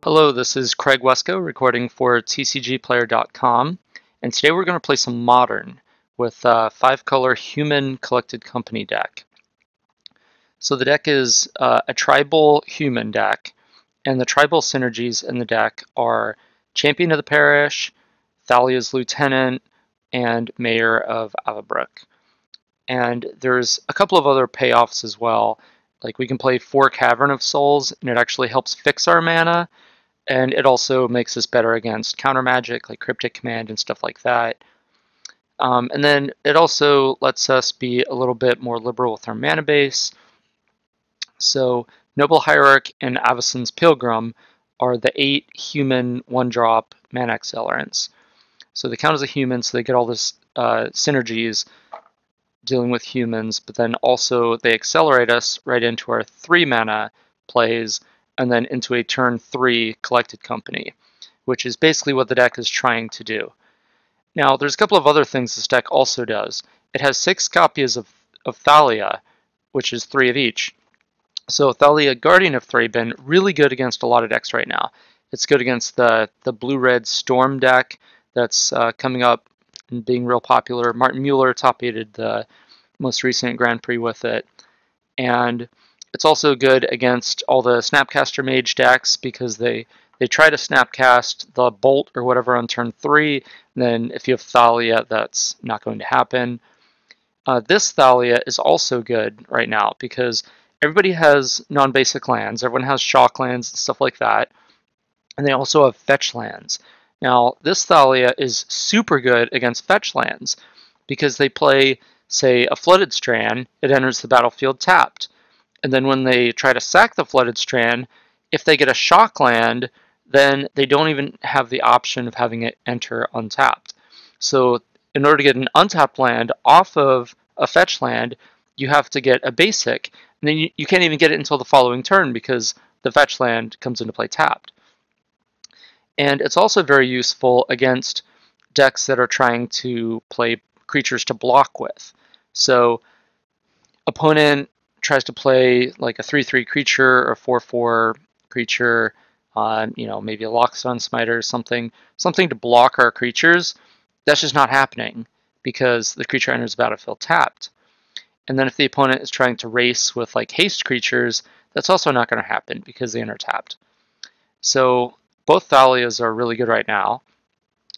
Hello, this is Craig Wesco recording for TCGplayer.com, and today we're going to play some Modern with a 5-color Human Collected Company deck. So the deck is a tribal human deck, and the tribal synergies in the deck are Champion of the Parish, Thalia's Lieutenant, and Mayor of Avabrook. And there's a couple of other payoffs as well, like we can play 4 Cavern of Souls, and it actually helps fix our mana. And it also makes us better against counter magic like Cryptic Command and stuff like that. And then it also lets us be a little bit more liberal with our mana base. So Noble Hierarch and Avacyn's Pilgrim are the 8 human 1-drop mana accelerants. So they count as a human, so they get all this synergies dealing with humans, but then also they accelerate us right into our 3 mana plays, and then into a turn 3 Collected Company, which is basically what the deck is trying to do. Now, there's a couple of other things this deck also does. It has 6 copies of Thalia, which is 3 of each. So Thalia, Guardian of Thraben, really good against a lot of decks right now. It's good against the blue-red Storm deck that's coming up and being real popular. Martin Mueller top-aided the most recent Grand Prix with it. And it's also good against all the Snapcaster Mage decks because they try to Snapcast the Bolt or whatever on turn 3. Then if you have Thalia, that's not going to happen. This Thalia is also good right now because everybody has non-basic lands. Everyone has shock lands and stuff like that. And they also have fetch lands. Now, this Thalia is super good against fetch lands because they play, say, a Flooded Strand. It enters the battlefield tapped. And then when they try to sack the Flooded Strand, if they get a shock land, then they don't even have the option of having it enter untapped. So in order to get an untapped land off of a fetch land, you have to get a basic. And then you can't even get it until the following turn because the fetch land comes into play tapped. And it's also very useful against decks that are trying to play creatures to block with. So opponent tries to play like a 3/3 creature or 4/4 creature, maybe a Lockstone Smiter or something to block our creatures. That's just not happening because the creature enters the battlefield tapped. And then if the opponent is trying to race with like haste creatures, that's also not going to happen because they enter tapped. So both Thalias are really good right now.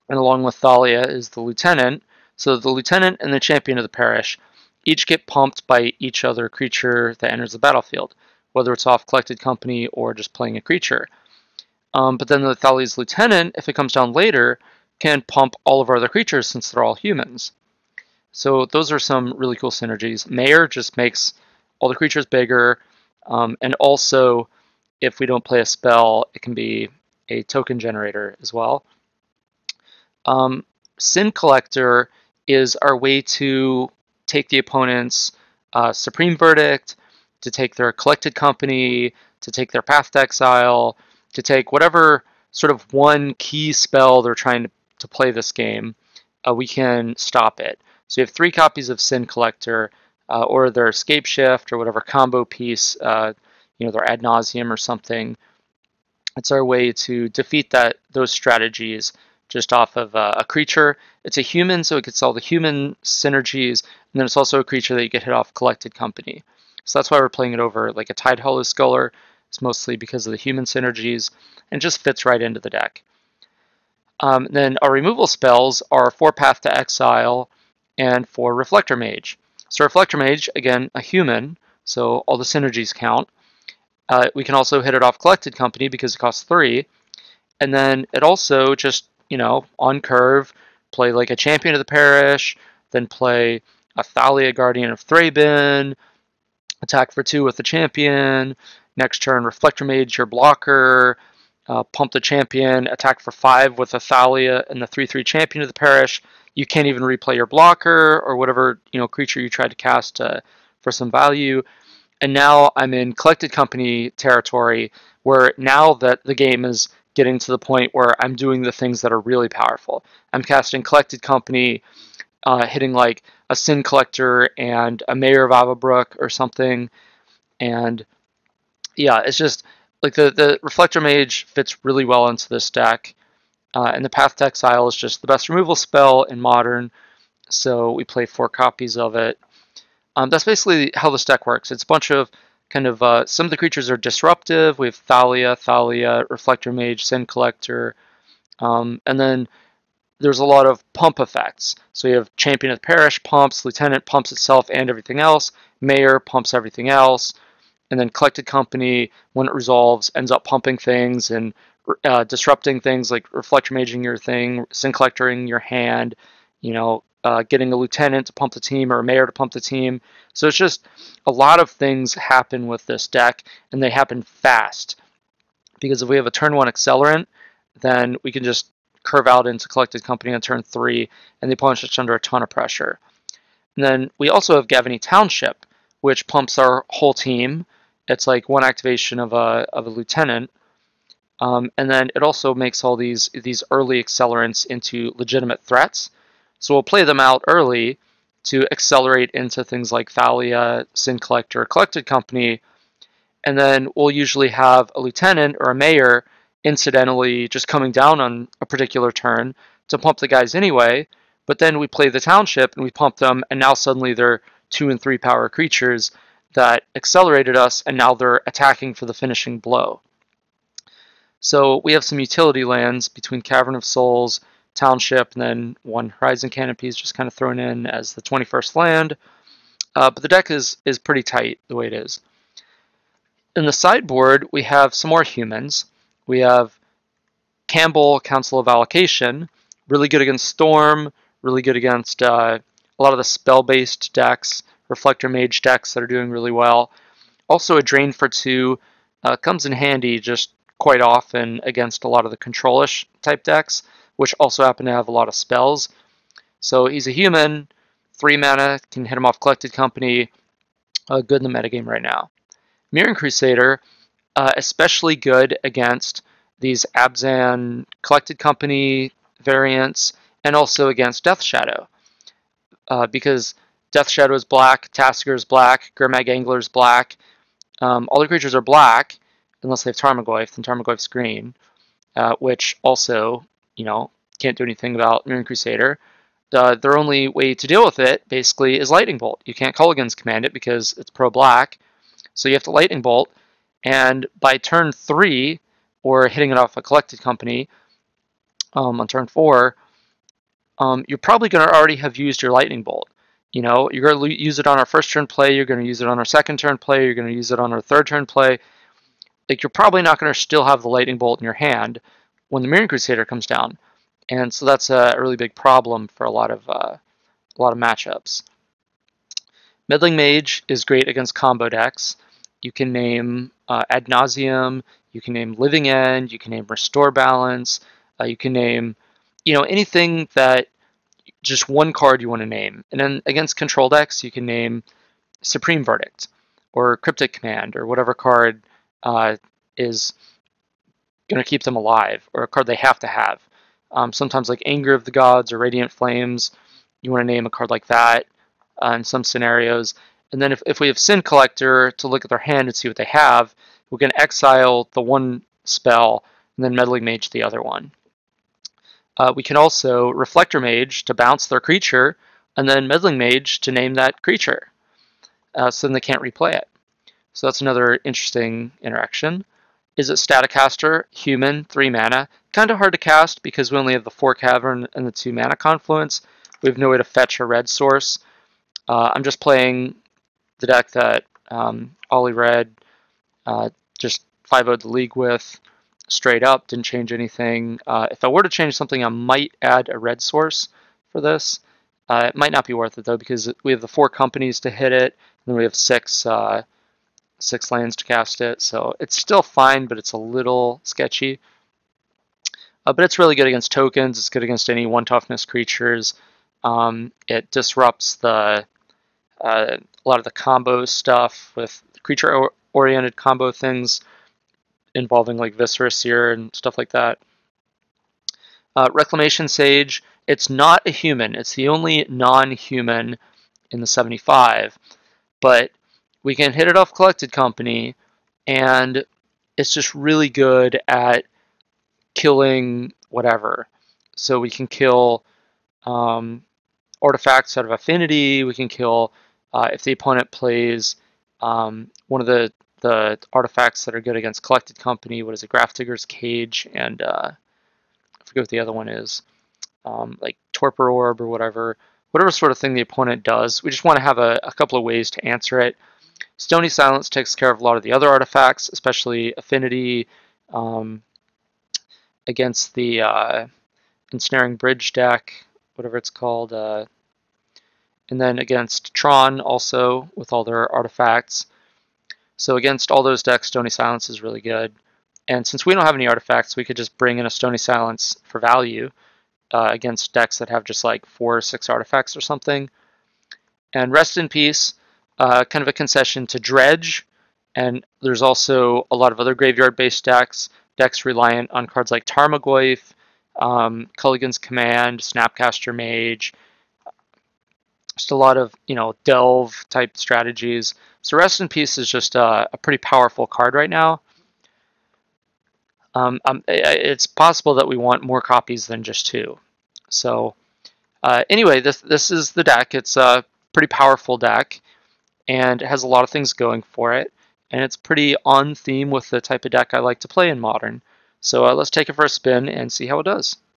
And along with Thalia is the Lieutenant. So the Lieutenant and the Champion of the Parish each get pumped by each other creature that enters the battlefield, whether it's off Collected Company or just playing a creature. But then the Thalia's Lieutenant, if it comes down later, can pump all of our other creatures since they're all humans. So those are some really cool synergies. Mayor just makes all the creatures bigger, and also if we don't play a spell, it can be a token generator as well. Sin Collector is our way to take the opponent's Supreme Verdict, to take their Collected Company, to take their Path to Exile, to take whatever sort of one key spell they're trying to play this game. We can stop it. So you have 3 copies of Sin Collector, or their Escape Shift, or whatever combo piece, their Ad Nauseam or something. It's our way to defeat those strategies just off of a creature. It's a human, so it gets all the human synergies, and then it's also a creature that you get hit off Collected Company. So that's why we're playing it over like a Tide Hollow Sculler. It's mostly because of the human synergies, and it just fits right into the deck. Then our removal spells are 4 Path to Exile and 4 Reflector Mage. So Reflector Mage, again, a human, so all the synergies count. We can also hit it off Collected Company because it costs 3. And then it also just, on curve, play like a Champion of the Parish, then play a Thalia, Guardian of Thraben, attack for 2 with the Champion, next turn Reflector Mage your blocker, pump the Champion, attack for 5 with a Thalia and the 3/3 Champion of the Parish. You can't even replay your blocker or whatever creature you tried to cast for some value. And now I'm in Collected Company territory where now that the game is getting to the point where I'm doing the things that are really powerful. I'm casting Collected Company, hitting like a Sin Collector and a Mayor of Avabrook or something. And yeah, it's just like the Reflector Mage fits really well into this deck, and the Path to Exile is just the best removal spell in Modern, so we play 4 copies of it. That's basically how this deck works. It's a bunch of kind of, some of the creatures are disruptive. We have Thalia, Reflector Mage, Sin Collector, and then there's a lot of pump effects. So you have Champion of the Parish pumps, Lieutenant pumps itself and everything else, Mayor pumps everything else, and then Collected Company, when it resolves, ends up pumping things and disrupting things like Reflector Maging your thing, Sin Collectoring your hand, getting a Lieutenant to pump the team or a Mayor to pump the team. So it's just a lot of things happen with this deck, and they happen fast. Because if we have a turn 1 Accelerant, then we can just curve out into Collected Company on turn 3, and the opponent's just under a ton of pressure. And then we also have Gavany Township, which pumps our whole team. It's like 1 activation of a Lieutenant. And then it also makes all these early accelerants into legitimate threats. So we'll play them out early to accelerate into things like Thalia, Sin Collector, Collected Company, and then we'll usually have a Lieutenant or a Mayor incidentally just coming down on a particular turn to pump the guys anyway, but then we play the Township and we pump them, and now suddenly they're 2 and 3 power creatures that accelerated us, and now they're attacking for the finishing blow. So we have some utility lands between Cavern of Souls, Township, and then 1 Horizon Canopy is just kind of thrown in as the 21st land. But the deck is pretty tight the way it is. In the sideboard, we have some more humans. We have Campbell, Council of Allocation, really good against Storm, really good against a lot of the spell-based decks, Reflector Mage decks that are doing really well. Also a Drain for 2 comes in handy just quite often against a lot of the control-ish type decks, which also happen to have a lot of spells. So he's a human, 3 mana, can hit him off Collected Company, good in the metagame right now. Mirran Crusader, especially good against these Abzan Collected Company variants, and also against Death Shadow. Because Death Shadow is black, Tasker is black, Gurmag Angler is black. All the creatures are black, unless they have Tarmogoyf, then Tarmogoyf's green, which also, can't do anything about Mirran Crusader. Their only way to deal with it, basically, is Lightning Bolt. You can't Culligan's command it because it's pro-black, so you have to Lightning Bolt, and by turn 3, or hitting it off a Collected Company on turn 4, you're probably going to already have used your Lightning Bolt. You're going to use it on our first turn play, you're going to use it on our second turn play, you're going to use it on our third turn play. Like, you're probably not going to still have the Lightning Bolt in your hand when the Mirran Crusader comes down. And so that's a really big problem for a lot of matchups. Meddling Mage is great against combo decks. You can name Ad Nauseam, you can name Living End, you can name Restore Balance, you can name, anything that just one card you want to name. And then against control decks, you can name Supreme Verdict or Cryptic Command or whatever card is going to keep them alive, or a card they have to have. Sometimes like Anger of the Gods or Radiant Flames, you want to name a card like that in some scenarios. And then if we have Sin Collector to look at their hand and see what they have, we can exile the one spell and then Meddling Mage the other one. We can also Reflector Mage to bounce their creature, and then Meddling Mage to name that creature, so then they can't replay it. So that's another interesting interaction. Is it Staticaster, human, 3 mana. Kind of hard to cast because we only have the 4 Cavern and the 2 mana Confluence. We have no way to fetch a red source. I'm just playing the deck that Ollie Red just 5-0'd the league with, straight up, didn't change anything. If I were to change something, I might add a red source for this. It might not be worth it though, because we have the 4 companies to hit it, and then we have 6 lands to cast it, so it's still fine, but it's a little sketchy. But it's really good against tokens. It's good against any 1 toughness creatures. It disrupts a lot of the combo stuff with creature-oriented combo things involving like Viscera Seer and stuff like that. Reclamation Sage, it's not a human. It's the only non-human in the 75, but we can hit it off Collected Company, and it's just really good at killing whatever. So we can kill artifacts out of affinity. We can kill if the opponent plays one of the artifacts that are good against Collected Company. What is it? Grafdigger's Cage, and I forget what the other one is, like Torpor Orb or whatever. Whatever sort of thing the opponent does. We just want to have a couple of ways to answer it. Stony Silence takes care of a lot of the other artifacts, especially affinity, against the Ensnaring Bridge deck, whatever it's called, and then against Tron also with all their artifacts. So against all those decks, Stony Silence is really good. And since we don't have any artifacts, we could just bring in a Stony Silence for value against decks that have just like 4 or 6 artifacts or something. And Rest in Peace, kind of a concession to Dredge. And there's also a lot of other graveyard-based decks reliant on cards like Tarmogoyf, Culligan's Command, Snapcaster Mage, just a lot of delve type strategies. So Rest in Peace is just a pretty powerful card right now. It's possible that we want more copies than just 2. So anyway, this is the deck. It's a pretty powerful deck, and it has a lot of things going for it, and it's pretty on theme with the type of deck I like to play in Modern. So let's take it for a spin and see how it does.